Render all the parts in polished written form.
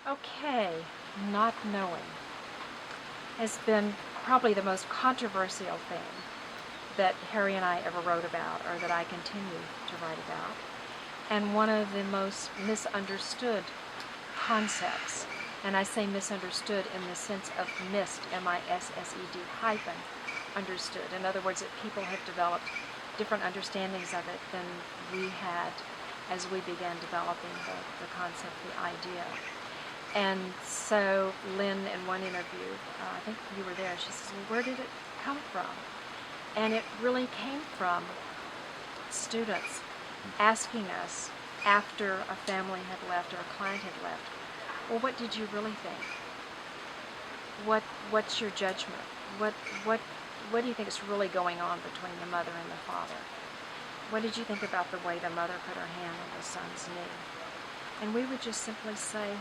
Okay, not knowing has been probably the most controversial thing that Harry and I ever wrote about, or that I continue to write about, and one of the most misunderstood concepts. And I say misunderstood in the sense of missed, M-I-S-S-E-D hyphen, understood. In other words, that people have developed different understandings of it than we had as we began developing the concept, the idea. And so Lynn, in one interview, I think you were there, she says, well, where did it come from? And it really came from students asking us after a family had left or a client had left, well, what did you really think? What's your judgment? What do you think is really going on between the mother and the father? What did you think about the way the mother put her hand on the son's knee? And we would just simply say,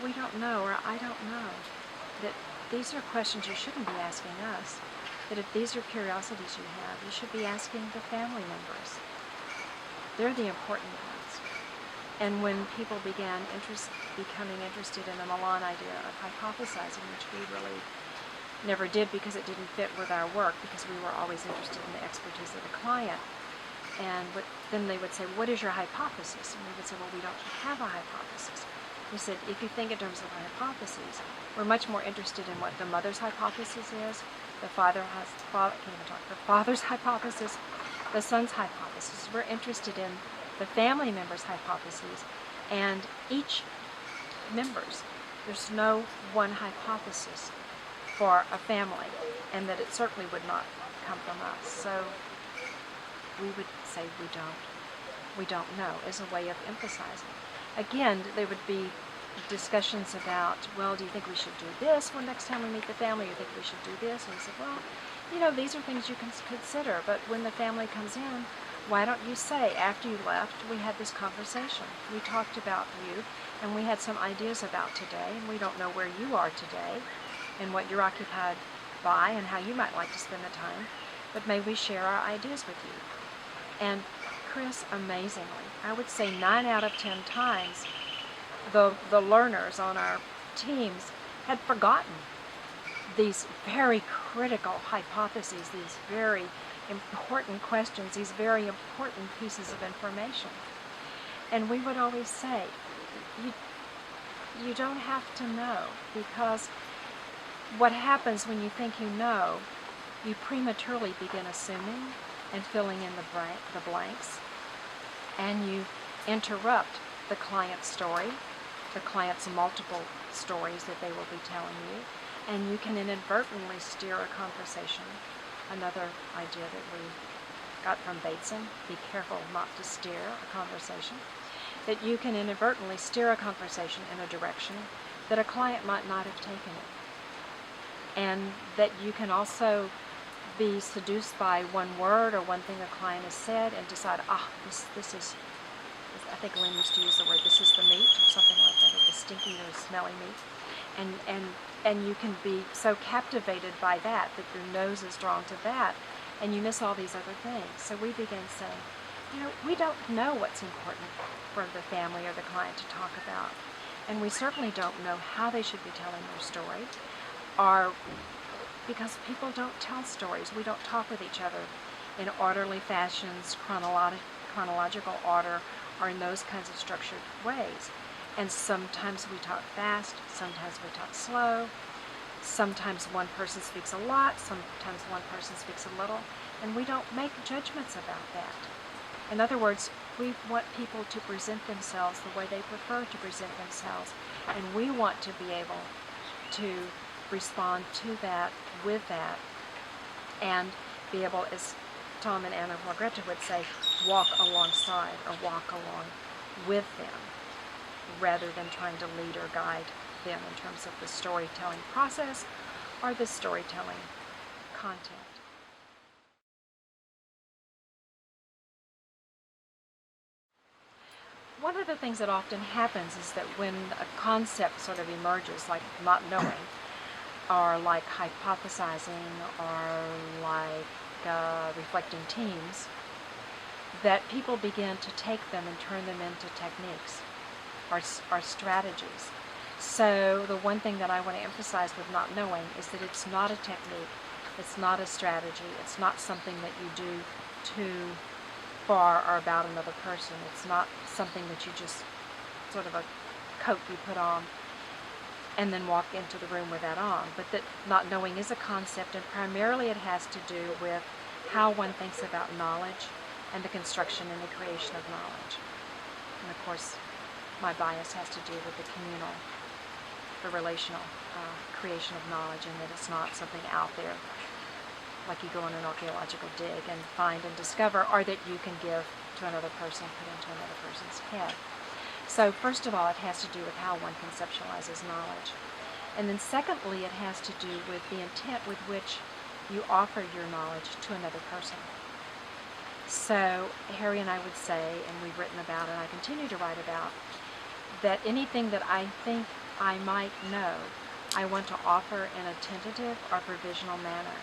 we don't know, or I don't know. That these are questions you shouldn't be asking us. That if these are curiosities you have, you should be asking the family members. They're the important ones. And when people began becoming interested in the Milan idea of hypothesizing, which we really never did because it didn't fit with our work, because we were always interested in the expertise of the client. And then they would say, what is your hypothesis? And we would say, well, we don't have a hypothesis. We said, if you think in terms of hypotheses, we're much more interested in what the mother's hypothesis is, the father's hypothesis, the son's hypothesis. We're interested in the family member's hypotheses, and each member's. There's no one hypothesis for a family, and that it certainly would not come from us. So we would say we don't know, as a way of emphasizing. Again, there would be discussions about, well, do you think we should do this when next time we meet the family? You think we should do this? And we said, well, you know, these are things you can consider, but when the family comes in, why don't you say, after you left, we had this conversation. We talked about you, and we had some ideas about today, and we don't know where you are today, and what you're occupied by, and how you might like to spend the time, but may we share our ideas with you. And Chris, amazingly, I would say 9 out of 10 times, the learners on our teams had forgotten these very critical hypotheses, these very important questions, these very important pieces of information. And we would always say, you don't have to know, because what happens when you think you know, you prematurely begin assuming and filling in the blanks, and you interrupt the client's story, the client's multiple stories that they will be telling you, and you can inadvertently steer a conversation. Another idea that we got from Bateson, be careful not to steer a conversation, that you can inadvertently steer a conversation in a direction that a client might not have taken it. And that you can also be seduced by one word or one thing a client has said and decide, this is, I think Lynn used to use the word, this is the meat, or something like that, or the stinky or smelly meat. And you can be so captivated by that your nose is drawn to that, and you miss all these other things. So we began saying, you know, we don't know what's important for the family or the client to talk about. And we certainly don't know how they should be telling their story, or because people don't tell stories. We don't talk with each other in orderly fashions, chronological order, or in those kinds of structured ways. And sometimes we talk fast, sometimes we talk slow, sometimes one person speaks a lot, sometimes one person speaks a little, and we don't make judgments about that. In other words, we want people to present themselves the way they prefer to present themselves, and we want to be able to respond to that, with that, and be able, as Tom and Anna Margrethe would say, walk alongside or walk along with them, rather than trying to lead or guide them in terms of the storytelling process or the storytelling content. One of the things that often happens is that when a concept sort of emerges, like not knowing, or like hypothesizing, or like reflecting teams, that people begin to take them and turn them into techniques or strategies. So the one thing that I want to emphasize with not knowing is that it's not a technique, it's not a strategy, it's not something that you do to for or about another person. It's not something that you just sort of a coat you put on and then walk into the room with that on. But that not knowing is a concept, and primarily it has to do with how one thinks about knowledge and the construction and the creation of knowledge. And of course, my bias has to do with the communal, the relational creation of knowledge, and that it's not something out there like you go on an archaeological dig and find and discover, or that you can give to another person, put into another person's head. So first of all, it has to do with how one conceptualizes knowledge. And then secondly, it has to do with the intent with which you offer your knowledge to another person. So Harry and I would say, and we've written about, and I continue to write about, that anything that I think I might know, I want to offer in a tentative or provisional manner.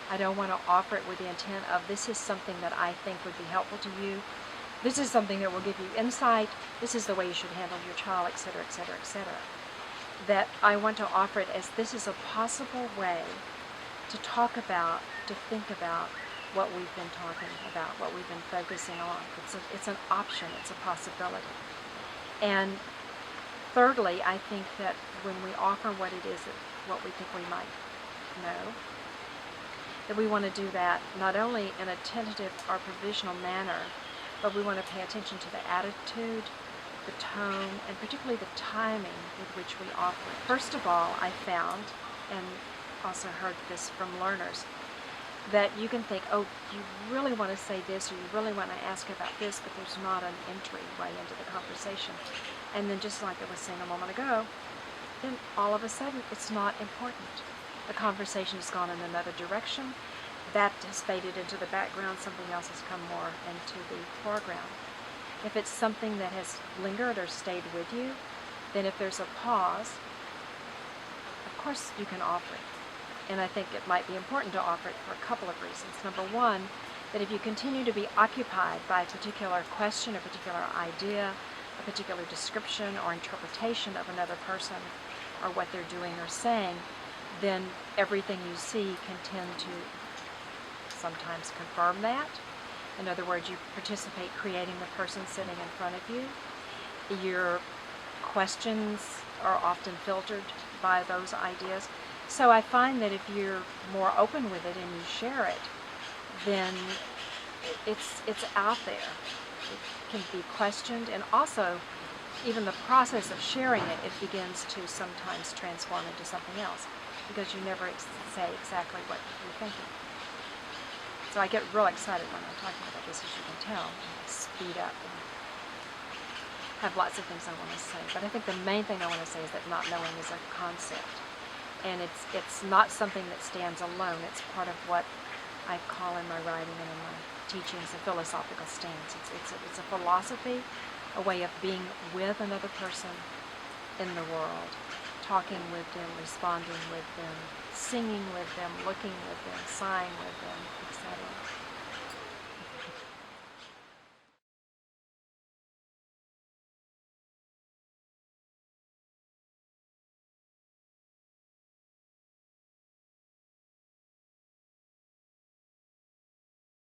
I don't want to offer it with the intent of, this is something that I think would be helpful to you. This is something that will give you insight. This is the way you should handle your child, etc., etc., etc. That I want to offer it as, this is a possible way to talk about, to think about what we've been talking about, what we've been focusing on. It's an option, it's a possibility. And thirdly, I think that when we offer what it is, what we think we might know, that we want to do that not only in a tentative or provisional manner, but we want to pay attention to the attitude, the tone, and particularly the timing with which we offer it. First of all, I found, and also heard this from learners, that you can think, oh, you really want to say this, or you really want to ask about this, but there's not an entryway into the conversation. And then, just like I was saying a moment ago, then all of a sudden it's not important. The conversation has gone in another direction. That has faded into the background. Something else has come more into the foreground. If it's something that has lingered or stayed with you, then if there's a pause, of course you can offer it. And I think it might be important to offer it for a couple of reasons. Number one, that if you continue to be occupied by a particular question, a particular idea, a particular description or interpretation of another person or what they're doing or saying, then everything you see can tend to sometimes confirm that. In other words, you participate creating the person sitting in front of you. Your questions are often filtered by those ideas. So I find that if you're more open with it and you share it, then it's out there. It can be questioned, and also even the process of sharing it, it begins to sometimes transform into something else, because you never say exactly what you're thinking. So I get real excited when I'm talking about this, as you can tell, and speed up and have lots of things I want to say. But I think the main thing I want to say is that not knowing is a concept. And it's not something that stands alone. It's part of what I call in my writing and in my teachings a philosophical stance. It's a philosophy, a way of being with another person in the world, talking with them, responding with them, singing with them, looking with them, sighing with them,